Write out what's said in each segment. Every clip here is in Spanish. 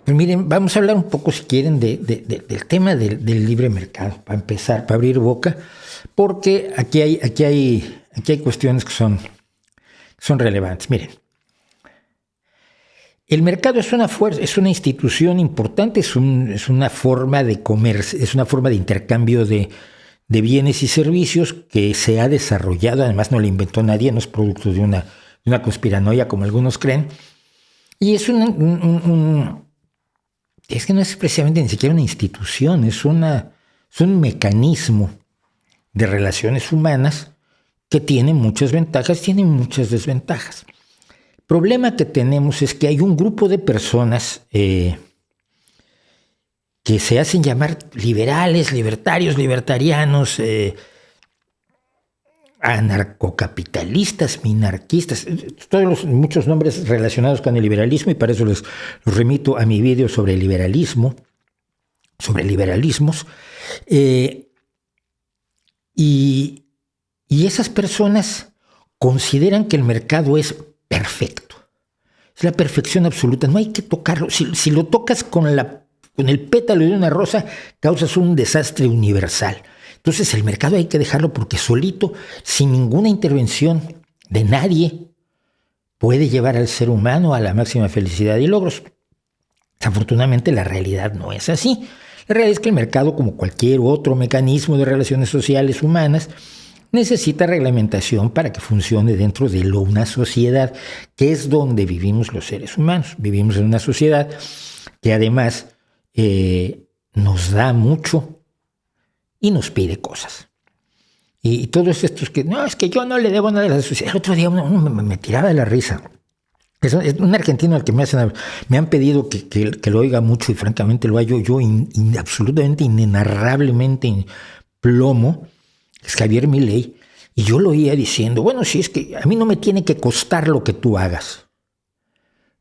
Pues miren, vamos a hablar un poco, si quieren, del tema del libre mercado, para empezar, para abrir boca, porque aquí hay cuestiones que son relevantes. Miren, el mercado es una fuerza, es una institución importante, es una forma de comercio, es una forma de intercambio de bienes y servicios que se ha desarrollado, además no lo inventó nadie, no es producto de una conspiranoia como algunos creen, y es es que no es precisamente ni siquiera una institución, es un mecanismo de relaciones humanas que tiene muchas ventajas, tiene muchas desventajas. El problema que tenemos es que hay un grupo de personas que se hacen llamar liberales, libertarios, libertarianos, anarcocapitalistas, minarquistas, muchos nombres relacionados con el liberalismo, y para eso los remito a mi video sobre liberalismo, sobre liberalismos, y esas personas consideran que el mercado es perfecto, es la perfección absoluta, no hay que tocarlo, si lo tocas con el pétalo de una rosa, causas un desastre universal. Entonces el mercado hay que dejarlo porque solito, sin ninguna intervención de nadie, puede llevar al ser humano a la máxima felicidad y logros. Desafortunadamente la realidad no es así. La realidad es que el mercado, como cualquier otro mecanismo de relaciones sociales humanas, necesita reglamentación para que funcione dentro de una sociedad, que es donde vivimos los seres humanos. Vivimos en una sociedad que además nos da mucho y nos pide cosas. Y todos estos que, no, es que yo no le debo nada a la sociedad. El otro día uno me tiraba de la risa. Es un argentino al que me han pedido que lo oiga mucho, y francamente lo hallo yo absolutamente, inenarrablemente plomo. Es Javier Milei. Y yo lo oía diciendo, bueno, si es que a mí no me tiene que costar lo que tú hagas.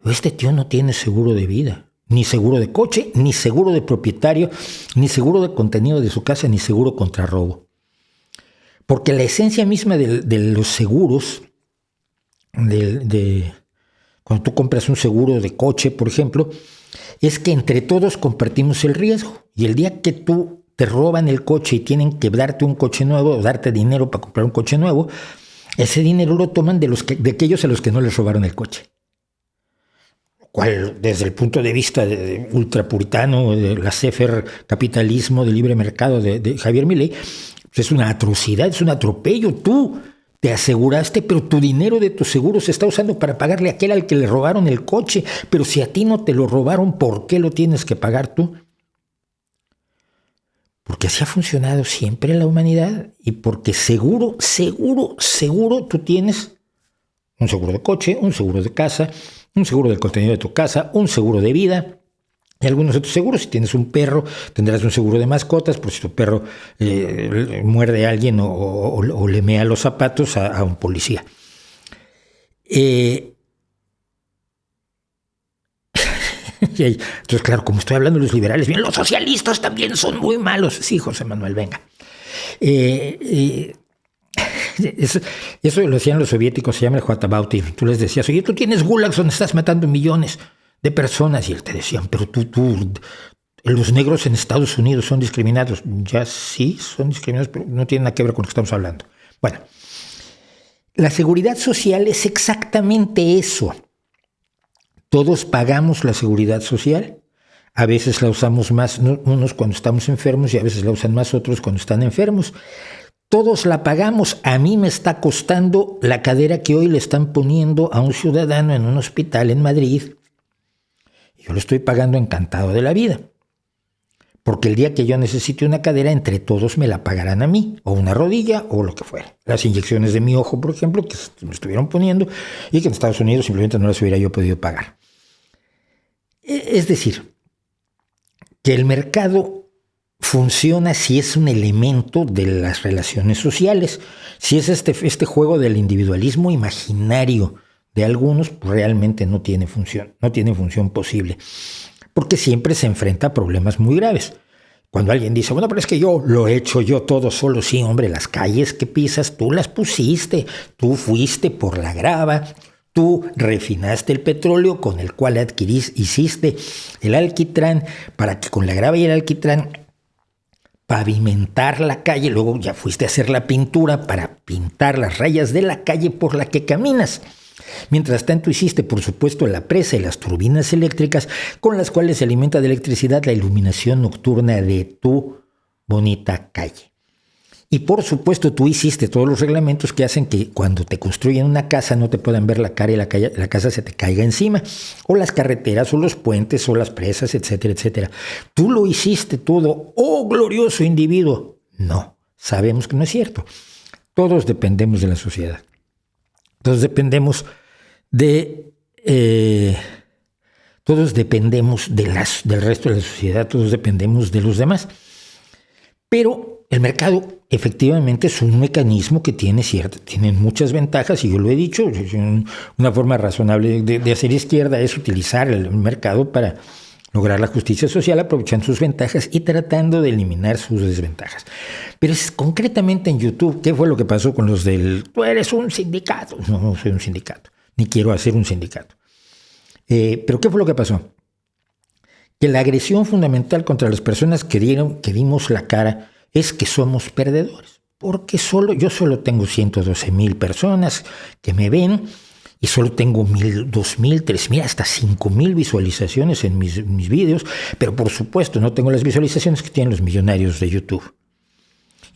Este tío no tiene seguro de vida, ni seguro de coche, ni seguro de propietario, ni seguro de contenido de su casa, ni seguro contra robo. Porque la esencia misma de los seguros, cuando tú compras un seguro de coche, por ejemplo, es que entre todos compartimos el riesgo. Y el día que tú te roban el coche y tienen que darte un coche nuevo o darte dinero para comprar un coche nuevo, ese dinero lo toman de aquellos a los que no les robaron el coche. Cual, desde el punto de vista de ultrapuritano, de la Sefer capitalismo, del libre mercado de Javier Milei, pues es una atrocidad, es un atropello. Tú te aseguraste, pero tu dinero de tu seguro se está usando para pagarle a aquel al que le robaron el coche. Pero si a ti no te lo robaron, ¿por qué lo tienes que pagar tú? Porque así ha funcionado siempre la humanidad, y porque seguro tú tienes un seguro de coche, un seguro de casa, un seguro del contenido de tu casa, un seguro de vida y algunos otros seguros. Si tienes un perro, tendrás un seguro de mascotas, por si tu perro muerde a alguien o le mea los zapatos a un policía. Entonces, claro, como estoy hablando de los liberales, bien, los socialistas también son muy malos. Sí, José Manuel, venga. Eso lo hacían los soviéticos, se llama el whataboutism. Tú les decías, oye, tú tienes gulags donde estás matando millones de personas, y él te decían, pero los negros en Estados Unidos son discriminados. Ya sí, son discriminados, pero no tiene nada que ver con lo que estamos hablando. Bueno, la seguridad social es exactamente eso. Todos pagamos la seguridad social. A veces la usamos más unos cuando estamos enfermos, y a veces la usan más otros cuando están enfermos. Todos la pagamos. A mí me está costando la cadera que hoy le están poniendo a un ciudadano en un hospital en Madrid. Yo lo estoy pagando encantado de la vida. Porque el día que yo necesite una cadera, entre todos me la pagarán a mí, o una rodilla, o lo que fuera. Las inyecciones de mi ojo, por ejemplo, que me estuvieron poniendo, y que en Estados Unidos simplemente no las hubiera yo podido pagar. Es decir, que el mercado funciona si es un elemento de las relaciones sociales, si es este juego del individualismo imaginario de algunos, pues realmente no tiene función posible, porque siempre se enfrenta a problemas muy graves. Cuando alguien dice, bueno, pero es que yo lo he hecho yo todo solo, sí, hombre, las calles que pisas tú las pusiste, tú fuiste por la grava, Tú refinaste el petróleo con el cual hiciste el alquitrán para que con la grava y el alquitrán pavimentar la calle, luego ya fuiste a hacer la pintura para pintar las rayas de la calle por la que caminas. Mientras tanto hiciste, por supuesto, la presa y las turbinas eléctricas con las cuales se alimenta de electricidad la iluminación nocturna de tu bonita calle. Y por supuesto tú hiciste todos los reglamentos que hacen que cuando te construyen una casa no te puedan ver la cara y la casa se te caiga encima, o las carreteras, o los puentes, o las presas, etcétera, etcétera. Tú lo hiciste todo, ¡oh glorioso individuo! No, sabemos que no es cierto. Todos dependemos de la sociedad. Todos dependemos del resto de la sociedad, todos dependemos de los demás. Pero el mercado efectivamente es un mecanismo que tiene muchas ventajas, y yo lo he dicho, una forma razonable de hacer izquierda es utilizar el mercado para lograr la justicia social, aprovechando sus ventajas y tratando de eliminar sus desventajas. Pero concretamente en YouTube, ¿qué fue lo que pasó con los tú eres un sindicato? No soy un sindicato, ni quiero hacer un sindicato. Pero ¿qué fue lo que pasó? Que la agresión fundamental contra las personas que dimos la cara es que somos perdedores. Porque yo solo tengo 112,000 personas que me ven y solo tengo 1,000, 2,000, 3,000, hasta 5,000 visualizaciones en mis videos, pero por supuesto no tengo las visualizaciones que tienen los millonarios de YouTube.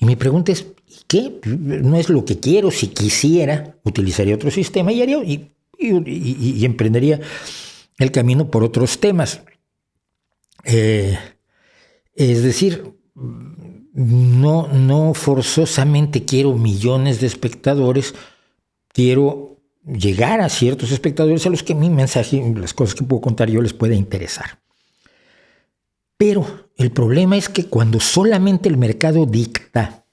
Y mi pregunta es, ¿qué? No es lo que quiero. Si quisiera, utilizaría otro sistema y emprendería el camino por otros temas. Es decir, no forzosamente quiero millones de espectadores, quiero llegar a ciertos espectadores a los que mi mensaje, las cosas que puedo contar yo les pueda interesar. Pero el problema es que cuando solamente el mercado dicta,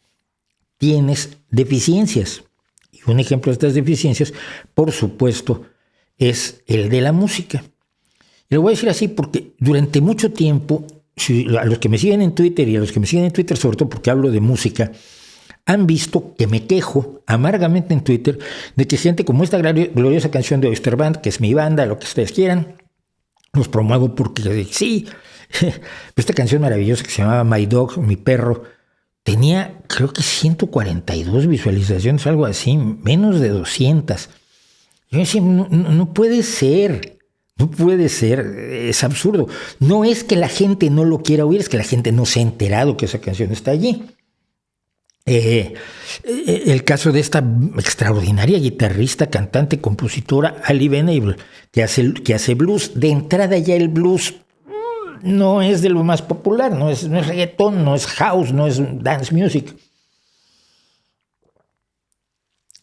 tienes deficiencias. Y un ejemplo de estas deficiencias, por supuesto, es el de la música. Y lo voy a decir así porque durante mucho tiempo, a los que me siguen en Twitter y a los que me siguen en Twitter, sobre todo porque hablo de música, han visto que me quejo amargamente en Twitter de que gente como esta gloriosa canción de Oyster Band, que es mi banda, lo que ustedes quieran, los promuevo porque sí, esta canción maravillosa que se llamaba My Dog, mi perro, tenía creo que 142 visualizaciones, algo así, menos de 200. Yo decía, no puede ser. No puede ser, es absurdo. No es que la gente no lo quiera oír, es que la gente no se ha enterado que esa canción está allí. El caso de esta extraordinaria guitarrista, cantante, compositora, Ali Venable, que hace blues. De entrada ya el blues no es de lo más popular, no es reggaetón, no es house, no es dance music.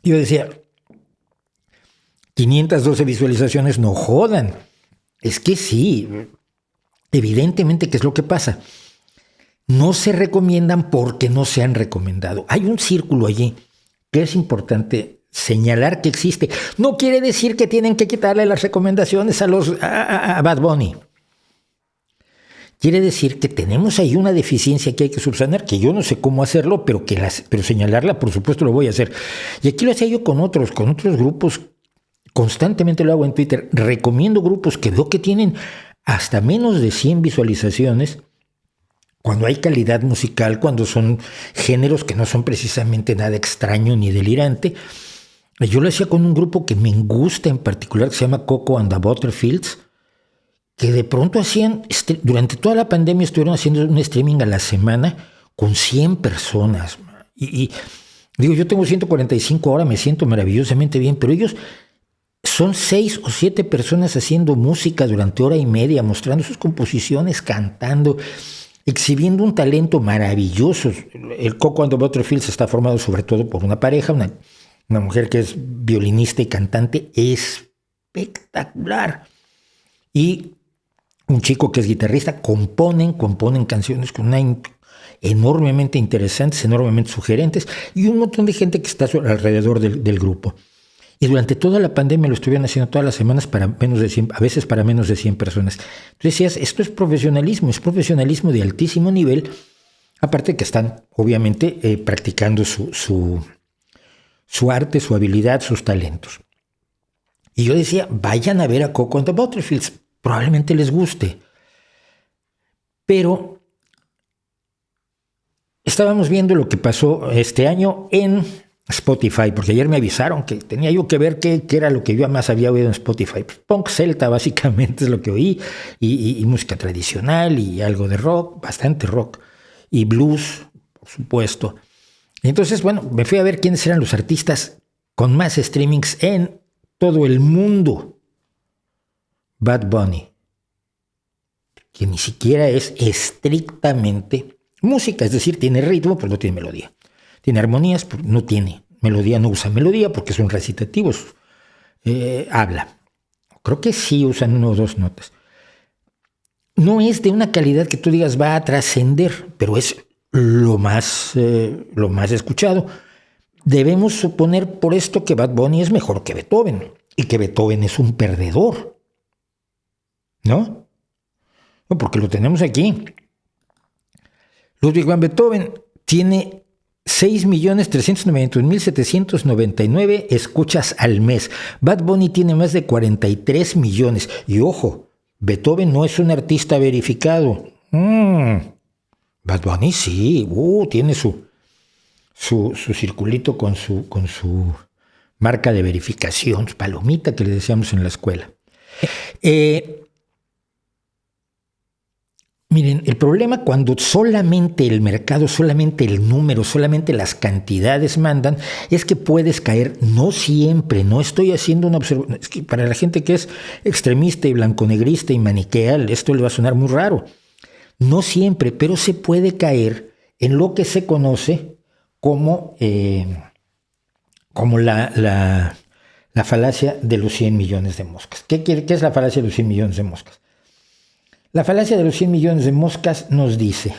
Yo decía, 512 visualizaciones, no jodan. Es que sí, evidentemente, ¿qué es lo que pasa? No se recomiendan porque no se han recomendado. Hay un círculo allí que es importante señalar que existe. No quiere decir que tienen que quitarle las recomendaciones a Bad Bunny. Quiere decir que tenemos ahí una deficiencia que hay que subsanar, que yo no sé cómo hacerlo, pero señalarla, por supuesto, lo voy a hacer. Y aquí lo hacía yo con otros grupos. Constantemente lo hago en Twitter. Recomiendo grupos que veo que tienen hasta menos de 100 visualizaciones, cuando hay calidad musical, cuando son géneros que no son precisamente nada extraño ni delirante. Yo lo hacía con un grupo que me gusta en particular, que se llama Coco and the Butterfields, que de pronto durante toda la pandemia estuvieron haciendo un streaming a la semana con 100 personas. Y digo, yo tengo 145 ahora, me siento maravillosamente bien, pero ellos son 6 o 7 personas haciendo música durante hora y media, mostrando sus composiciones, cantando, exhibiendo un talento maravilloso. El Coco and the Butterfields está formado sobre todo por una pareja, una mujer que es violinista y cantante espectacular, y un chico que es guitarrista. Componen canciones enormemente interesantes, enormemente sugerentes, y un montón de gente que está alrededor del grupo. Y durante toda la pandemia lo estuvieron haciendo todas las semanas para menos de 100, a veces para menos de 100 personas. Entonces decías, esto es profesionalismo de altísimo nivel, aparte que están obviamente practicando su arte, su habilidad, sus talentos. Y yo decía, vayan a ver a Coco and the Butterfields, probablemente les guste. Pero estábamos viendo lo que pasó este año en Spotify, porque ayer me avisaron que tenía yo que ver qué era lo que yo más había oído en Spotify. Punk celta básicamente es lo que oí, y música tradicional y algo de rock, bastante rock, y blues, por supuesto. Y entonces, bueno, me fui a ver quiénes eran los artistas con más streamings en todo el mundo. Bad Bunny, que ni siquiera es estrictamente música, es decir, tiene ritmo, pero no tiene melodía. Tiene armonías, pero no tiene melodía, no usa melodía porque son recitativos. Habla. Creo que sí usan 1 o 2 notas. No es de una calidad que tú digas va a trascender, pero es lo más escuchado. Debemos suponer por esto que Bad Bunny es mejor que Beethoven y que Beethoven es un perdedor. ¿No? No, porque lo tenemos aquí. Ludwig van Beethoven tiene 6.391.799 escuchas al mes. Bad Bunny tiene más de 43 millones. Y ojo, Beethoven no es un artista verificado. Bad Bunny sí, tiene su circulito con su marca de verificación, su palomita que le decíamos en la escuela. Miren, el problema cuando solamente el mercado, solamente el número, solamente las cantidades mandan, es que puedes caer, no siempre, no estoy haciendo una observación, es que para la gente que es extremista y blanconegrista y maniqueal, esto le va a sonar muy raro. No siempre, pero se puede caer en lo que se conoce como la falacia de los 100 millones de moscas. ¿Qué es la falacia de los 100 millones de moscas? La falacia de los 100 millones de moscas nos dice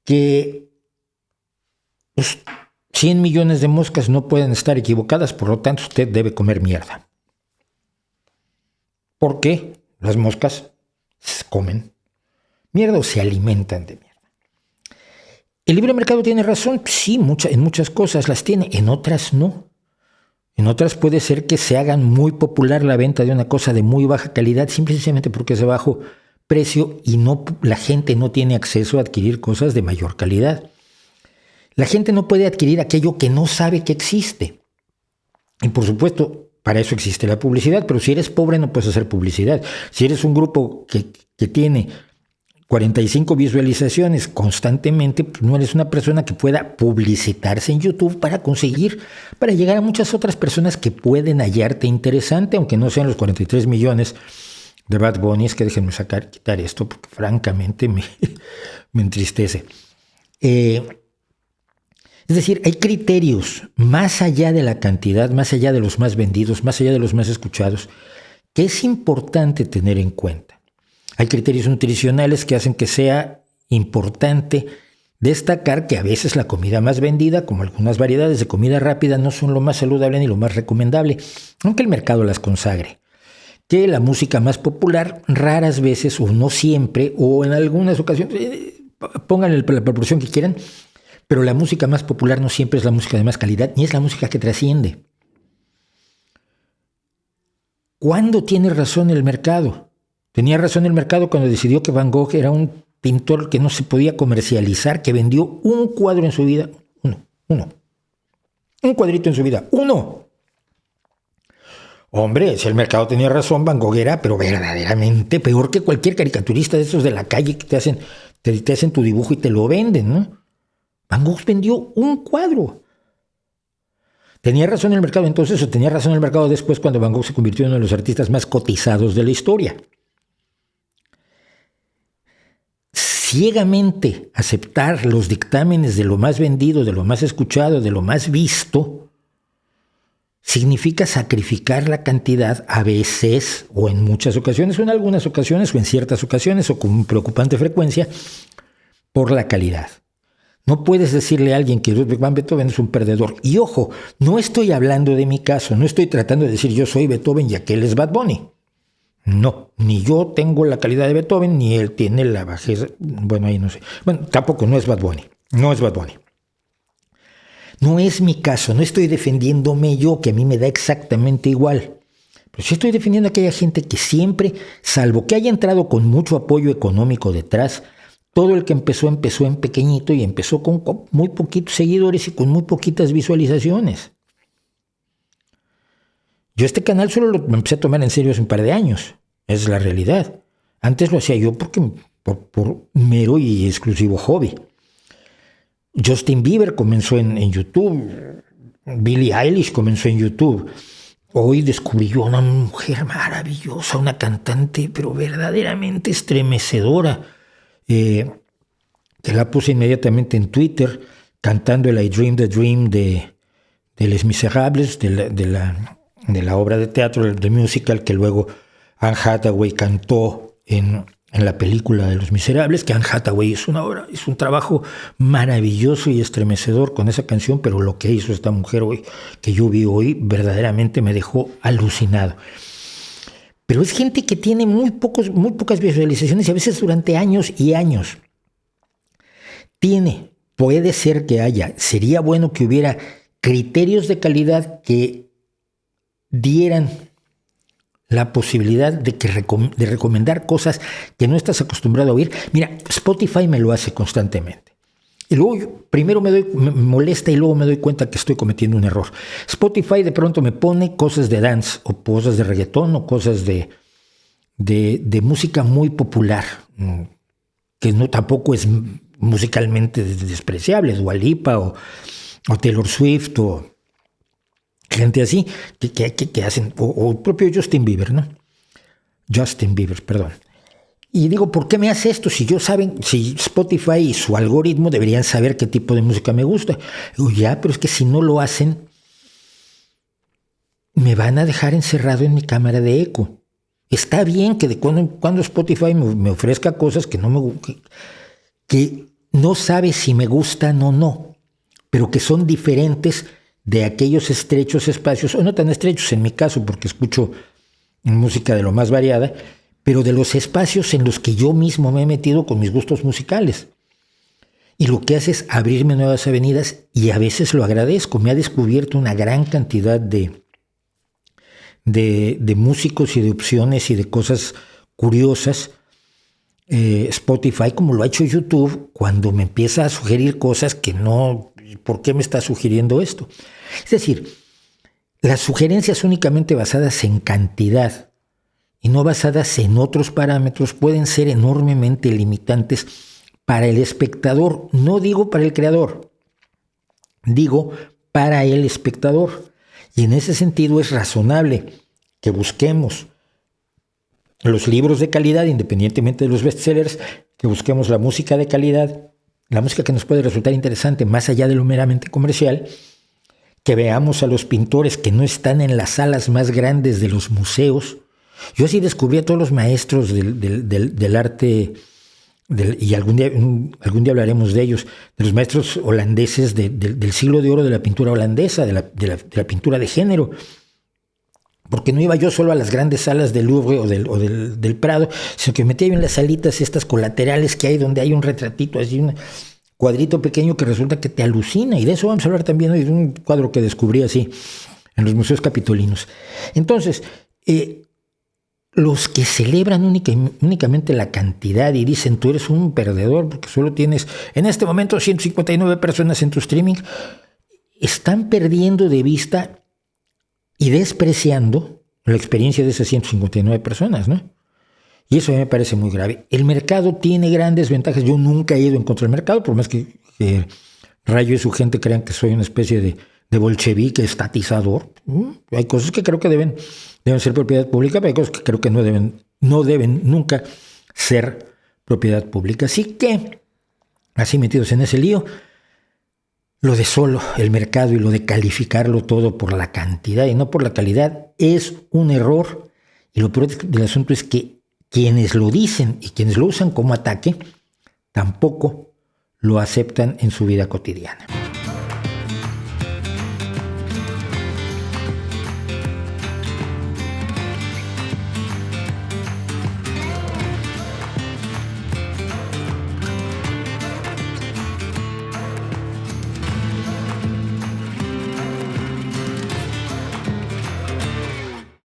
que 100 millones de moscas no pueden estar equivocadas, por lo tanto usted debe comer mierda. ¿Por qué? Las moscas comen mierda o se alimentan de mierda. ¿El libre mercado tiene razón? Sí, en muchas cosas las tiene, en otras no. En otras puede ser que se hagan muy popular la venta de una cosa de muy baja calidad, simplemente porque es de bajo precio y la gente no tiene acceso a adquirir cosas de mayor calidad. La gente no puede adquirir aquello que no sabe que existe. Y por supuesto, para eso existe la publicidad, pero si eres pobre no puedes hacer publicidad. Si eres un grupo que tiene 45 visualizaciones constantemente, pues no eres una persona que pueda publicitarse en YouTube para llegar a muchas otras personas que pueden hallarte interesante, aunque no sean los 43 millones de Bad Bunny. Es que déjenme quitar esto porque francamente me entristece. Es decir, hay criterios más allá de la cantidad, más allá de los más vendidos, más allá de los más escuchados, que es importante tener en cuenta. Hay criterios nutricionales que hacen que sea importante destacar que a veces la comida más vendida, como algunas variedades de comida rápida, no son lo más saludable ni lo más recomendable, aunque el mercado las consagre. Que la música más popular raras veces, o no siempre, o en algunas ocasiones, pongan la proporción que quieran, pero la música más popular no siempre es la música de más calidad, ni es la música que trasciende. ¿Cuándo tiene razón el mercado? Tenía razón el mercado cuando decidió que Van Gogh era un pintor que no se podía comercializar, que vendió un cuadro en su vida. Uno. Un cuadrito en su vida. ¡Uno! Hombre, si el mercado tenía razón, Van Gogh era, pero verdaderamente peor que cualquier caricaturista de esos de la calle que te hacen tu dibujo y te lo venden, ¿no? Van Gogh vendió un cuadro. ¿Tenía razón el mercado entonces o tenía razón el mercado después cuando Van Gogh se convirtió en uno de los artistas más cotizados de la historia? Ciegamente aceptar los dictámenes de lo más vendido, de lo más escuchado, de lo más visto, significa sacrificar la cantidad a veces, o en muchas ocasiones, o en algunas ocasiones, o en ciertas ocasiones, o con preocupante frecuencia, por la calidad. No puedes decirle a alguien que Ludwig van Beethoven es un perdedor. Y ojo, no estoy hablando de mi caso, no estoy tratando de decir yo soy Beethoven y aquel es Bad Bunny. No, ni yo tengo la calidad de Beethoven, ni él tiene la bajeza. Bueno, ahí no sé. Bueno, tampoco, no es Bad Bunny. No es mi caso, no estoy defendiéndome yo, que a mí me da exactamente igual. Pero sí estoy defendiendo a aquella gente que siempre, salvo que haya entrado con mucho apoyo económico detrás, todo el que empezó en pequeñito y empezó con muy poquitos seguidores y con muy poquitas visualizaciones. Yo este canal solo me empecé a tomar en serio hace un par de años. Esa es la realidad. Antes lo hacía yo por mero y exclusivo hobby. Justin Bieber comenzó en YouTube. Billie Eilish comenzó en YouTube. Hoy descubrí yo una mujer maravillosa, una cantante, pero verdaderamente estremecedora, que la puse inmediatamente en Twitter, cantando el I Dream the Dream de Les Miserables, de la obra de teatro, de musical, que luego Anne Hathaway cantó en la película de Los Miserables, que Anne Hathaway es un trabajo maravilloso y estremecedor con esa canción, pero lo que hizo esta mujer hoy, que yo vi hoy, verdaderamente me dejó alucinado. Pero es gente que tiene muy pocas visualizaciones y a veces durante años y años. Puede ser que sería bueno que hubiera criterios de calidad que dieran la posibilidad de recomendar cosas que no estás acostumbrado a oír. Mira, Spotify me lo hace constantemente. Y luego primero me molesta y luego me doy cuenta que estoy cometiendo un error. Spotify de pronto me pone cosas de dance o cosas de reggaetón o cosas de música muy popular, que no tampoco es musicalmente despreciable, Dua Lipa o Taylor Swift o gente así, que hacen, o el propio Justin Bieber, ¿no? Justin Bieber, perdón. Y digo, ¿por qué me hace esto? Si Spotify y su algoritmo deberían saber qué tipo de música me gusta. Digo, ya, pero es que si no lo hacen, me van a dejar encerrado en mi cámara de eco. Está bien que de cuando en cuando Spotify me ofrezca cosas que no sabe si me gustan o no, pero que son diferentes de aquellos estrechos espacios, o no tan estrechos en mi caso, porque escucho música de lo más variada, pero de los espacios en los que yo mismo me he metido con mis gustos musicales. Y lo que hace es abrirme nuevas avenidas y a veces lo agradezco. Me ha descubierto una gran cantidad de músicos y de opciones y de cosas curiosas. Spotify, como lo ha hecho YouTube, cuando me empieza a sugerir cosas que no... ¿Por qué me está sugiriendo esto? Es decir, las sugerencias únicamente basadas en cantidad y no basadas en otros parámetros pueden ser enormemente limitantes para el espectador. No digo para el creador, digo para el espectador. Y en ese sentido es razonable que busquemos los libros de calidad, independientemente de los bestsellers, que busquemos la música de calidad, la música que nos puede resultar interesante más allá de lo meramente comercial, que veamos a los pintores que no están en las salas más grandes de los museos. Yo así descubrí a todos los maestros del arte, y algún día hablaremos de ellos, de los maestros holandeses del siglo de oro de la pintura holandesa, de la pintura de género. Porque no iba yo solo a las grandes salas del Louvre o del Prado, sino que me metía yo en las salitas estas colaterales que hay, donde hay un retratito, así un cuadrito pequeño que resulta que te alucina. Y de eso vamos a hablar también hoy, de un cuadro que descubrí así en los museos capitolinos. Entonces, los que celebran únicamente la cantidad y dicen tú eres un perdedor porque solo tienes en este momento 159 personas en tu streaming, están perdiendo de vista y despreciando la experiencia de esas 159 personas, ¿no? Y eso a mí me parece muy grave. El mercado tiene grandes ventajas. Yo nunca he ido en contra del mercado, por más que Rayo y su gente crean que soy una especie de bolchevique estatizador. Hay cosas que creo que deben ser propiedad pública, pero hay cosas que creo que no deben nunca ser propiedad pública. Así que, así metidos en ese lío, lo de solo el mercado y lo de calificarlo todo por la cantidad y no por la calidad es un error. Y lo peor del asunto es que quienes lo dicen y quienes lo usan como ataque tampoco lo aceptan en su vida cotidiana.